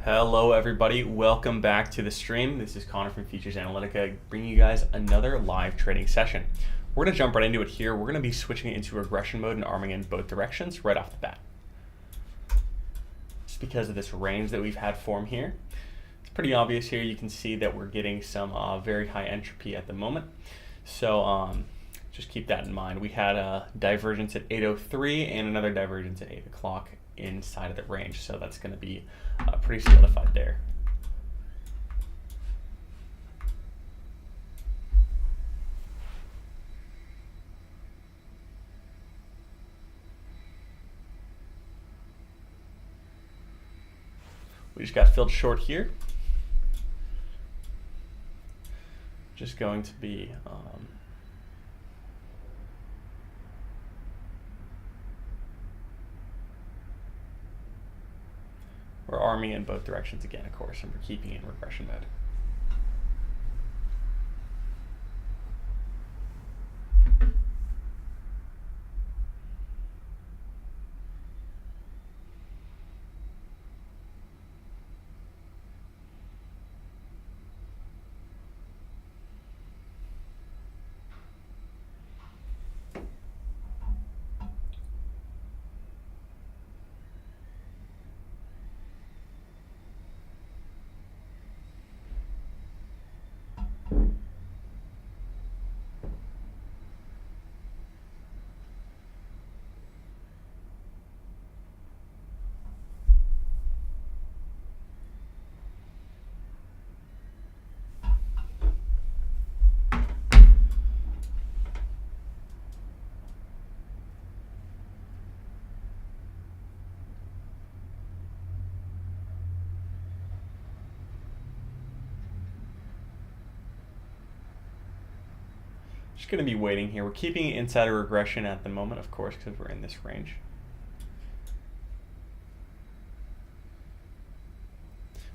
Hello everybody, welcome back to the stream. This is Connor from Futures Analytica bringing you guys another live trading session. We're going to jump right into it here. We're going to be switching it into regression mode and arming in both directions right off the bat. Just because of this range that we've had form here. It's pretty obvious here. You can see that we're getting some very high entropy at the moment. So just keep that in mind. We had a divergence at 8:03 and another divergence at 8 o'clock inside of the range. So that's going to be pretty solidified there. We just got filled short here. Just going to be we're arming in both directions again, of course, and we're keeping it in regression mode. Just going to be waiting here. We're keeping it inside a regression at the moment, of course, because we're in this range.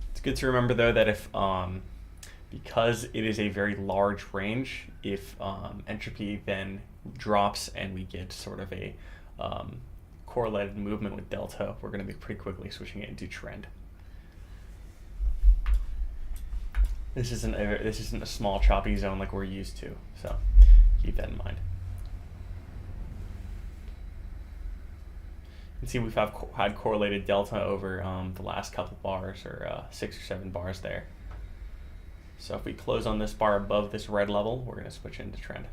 It's good to remember, though, that if because it is a very large range, if entropy then drops and we get sort of a correlated movement with delta, we're going to be pretty quickly switching it into trend. This isn't a small choppy zone like we're used to, so keep that in mind. You can see we've had correlated delta over the last couple bars, or 6 or 7 bars there. So if we close on this bar above this red level, we're going to switch into trend.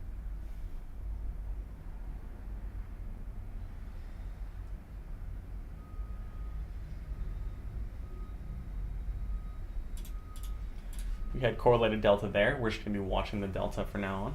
We had correlated delta there. We're just going to be watching the delta from now on.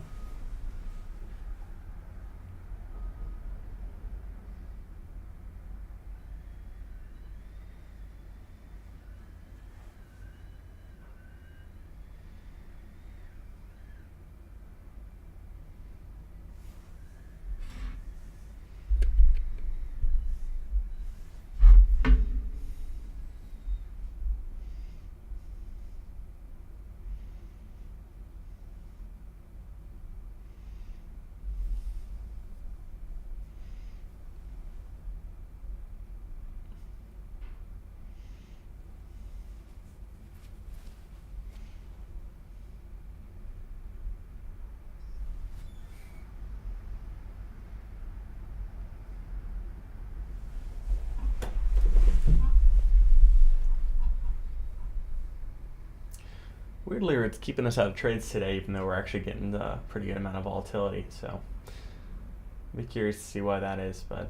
Weirdly, it's keeping us out of trades today, even though we're actually getting a pretty good amount of volatility. So I'd be curious to see why that is, but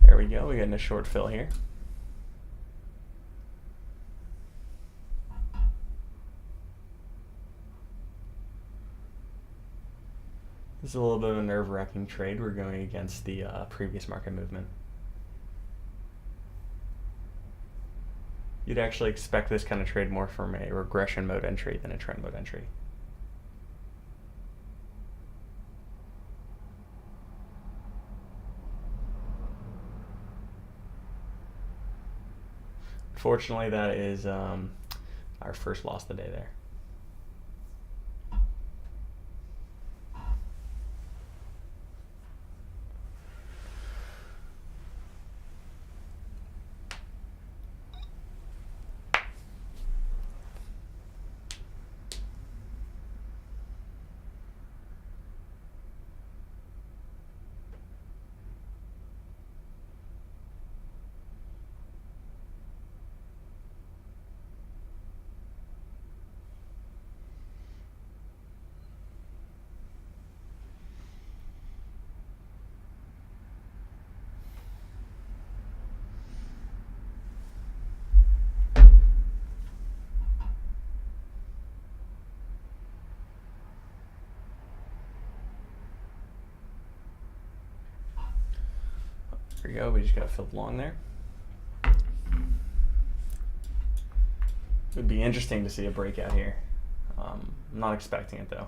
there we go. We're getting a short fill here. This is a little bit of a nerve-wracking trade. We're going against the previous market movement. You'd actually expect this kind of trade more from a regression mode entry than a trend mode entry. unfortunately, that is our first loss of the day there. There we go, we just got filled long there. It would be interesting to see a breakout here. I'm not expecting it though.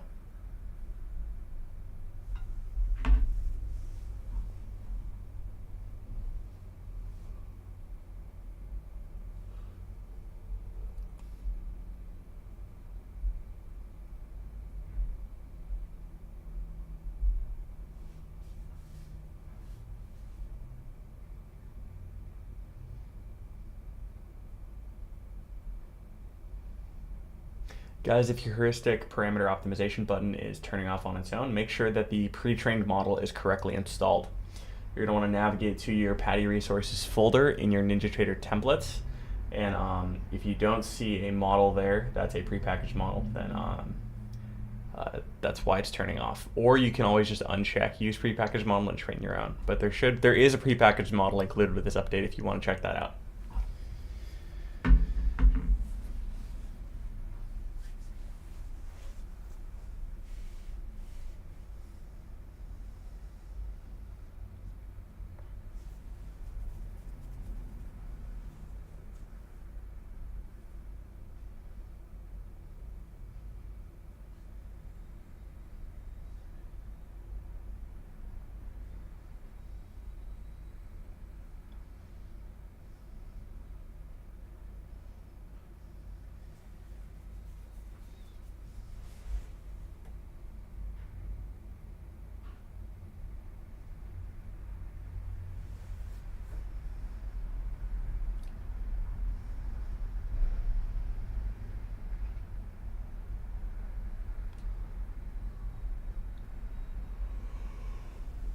Guys, if your heuristic parameter optimization button is turning off on its own, make sure that the pre-trained model is correctly installed. You're going to want to navigate to your PATI resources folder in your NinjaTrader templates. And if you don't see a model there, that's a prepackaged model, then that's why it's turning off. Or you can always just uncheck use prepackaged model and train your own. But there is a prepackaged model included with this update if you want to check that out.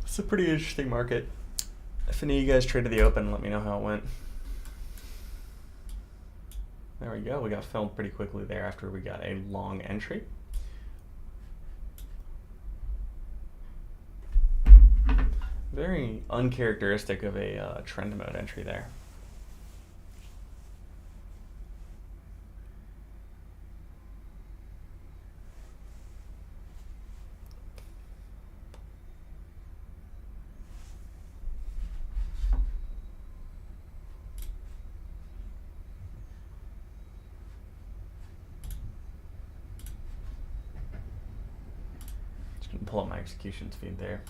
It's a pretty interesting market. If any of you guys traded the open, let me know how it went. There we go. We got filled pretty quickly there after we got a long entry. Very uncharacteristic of a trend mode entry there. Pull up my executions feed there.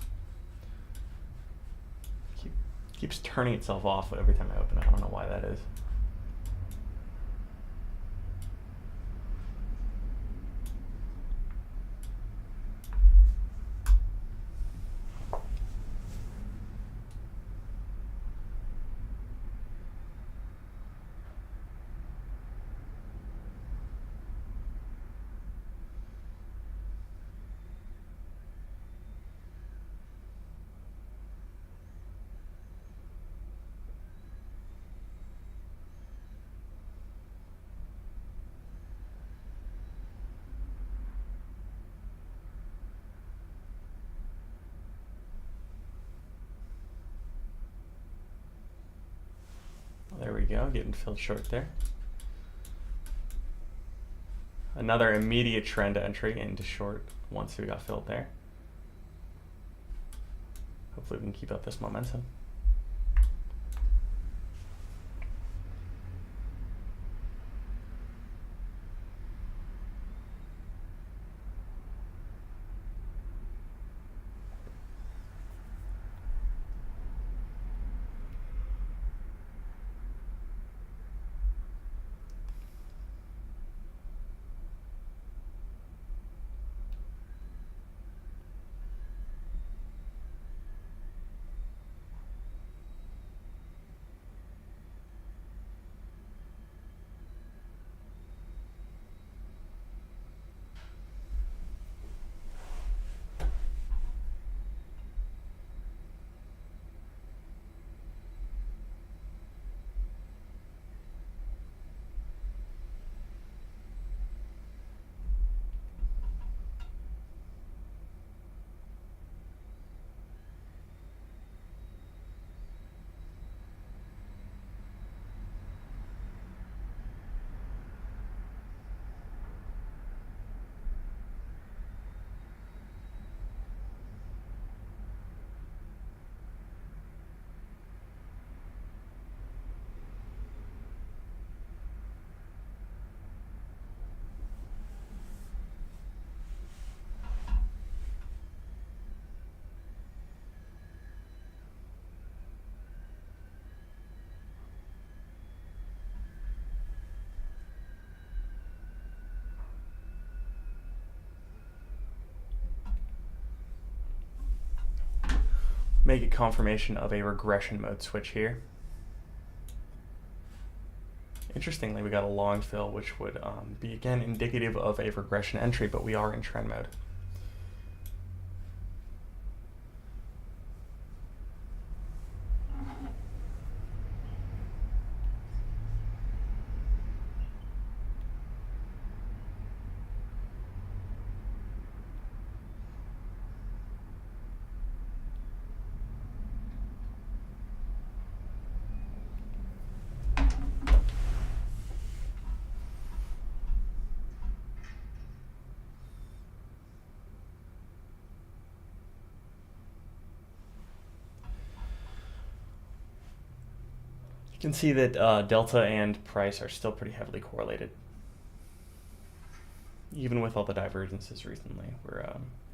Keeps turning itself off every time I open it. I don't know why that is. There we go, getting filled short there. Another immediate trend entry into short once we got filled there. Hopefully we can keep up this momentum. make a confirmation of a regression mode switch here. Interestingly, we got a long fill, which would be again indicative of a regression entry, but we are in trend mode. You can see that delta and price are still pretty heavily correlated. Even with all the divergences recently, we're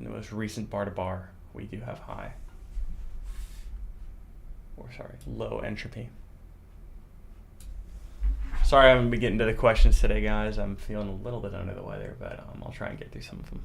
in the most recent bar to bar, we do have high, or sorry, low entropy. Sorry I haven't been getting to the questions today, guys. I'm feeling a little bit under the weather, but I'll try and get through some of them.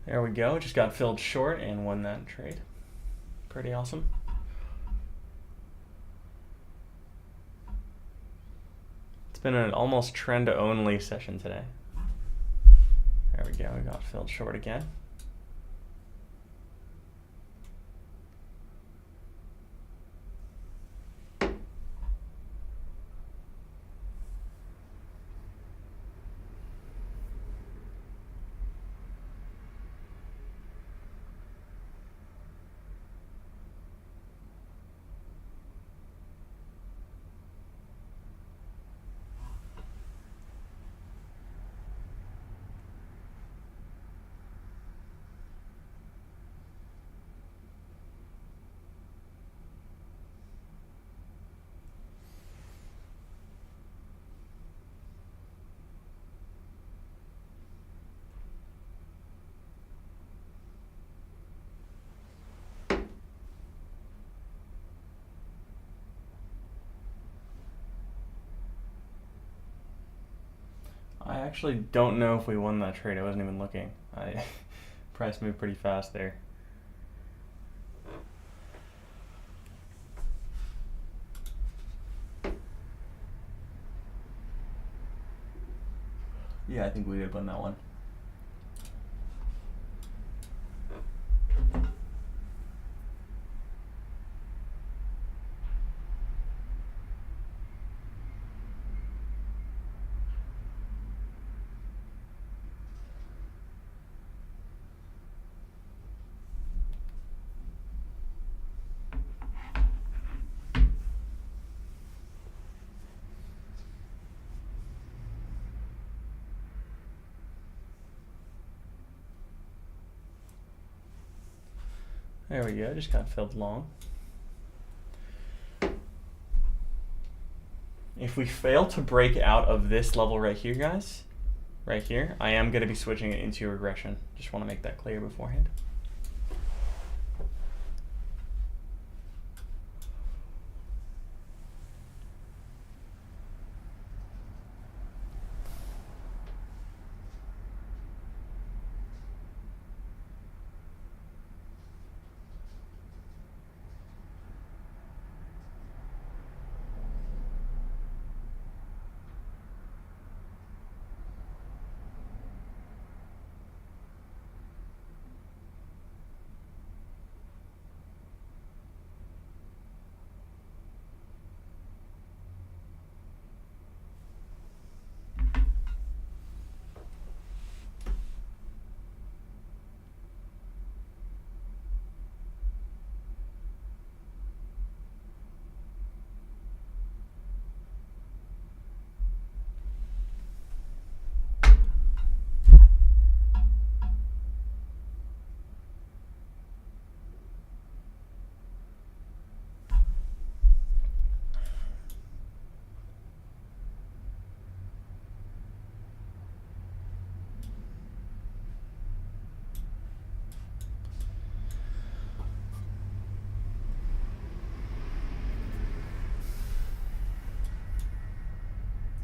There we go, just got filled short and won that trade. Pretty awesome. It's been an almost trend-only session today. There we go, we got filled short again. I actually don't know if we won that trade. I wasn't even looking. Price moved pretty fast there. Yeah, I think we did win that one. There we go, just got filled long. If we fail to break out of this level right here, guys, right here, I am going to be switching it into regression. Just want to make that clear beforehand.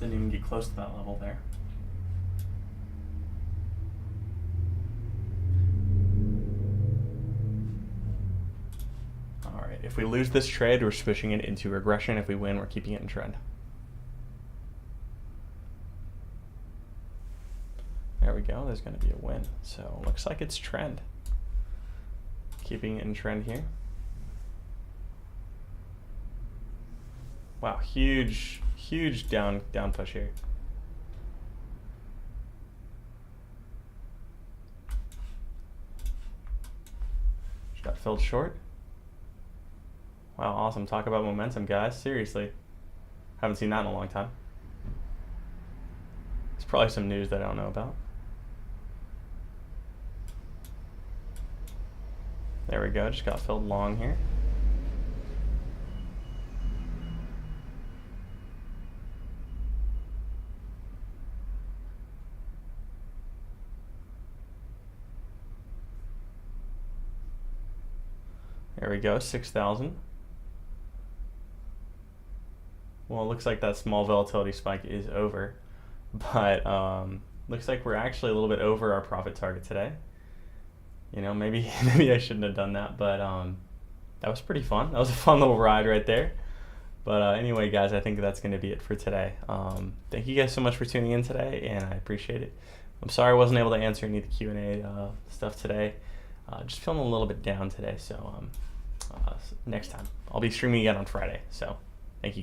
Didn't even get close to that level there. All right, if we lose this trade, we're switching it into regression. If we win, we're keeping it in trend. There we go, there's gonna be a win. So looks like it's trend. Keeping it in trend here. Wow, huge down push here. Just got filled short. Wow, awesome. Talk about momentum, guys. Seriously. Haven't seen that in a long time. It's probably some news that I don't know about. There we go, just got filled long here. There we go, 6,000. Well, it looks like that small volatility spike is over, but looks like we're actually a little bit over our profit target today. You know, maybe I shouldn't have done that, but that was pretty fun. That was a fun little ride right there. But anyway, guys, I think that's going to be it for today. Thank you guys so much for tuning in today, and I appreciate it. I'm sorry I wasn't able to answer any of the Q&A stuff today. Just feeling a little bit down today, so next time. I'll be streaming again on Friday, so thank you guys.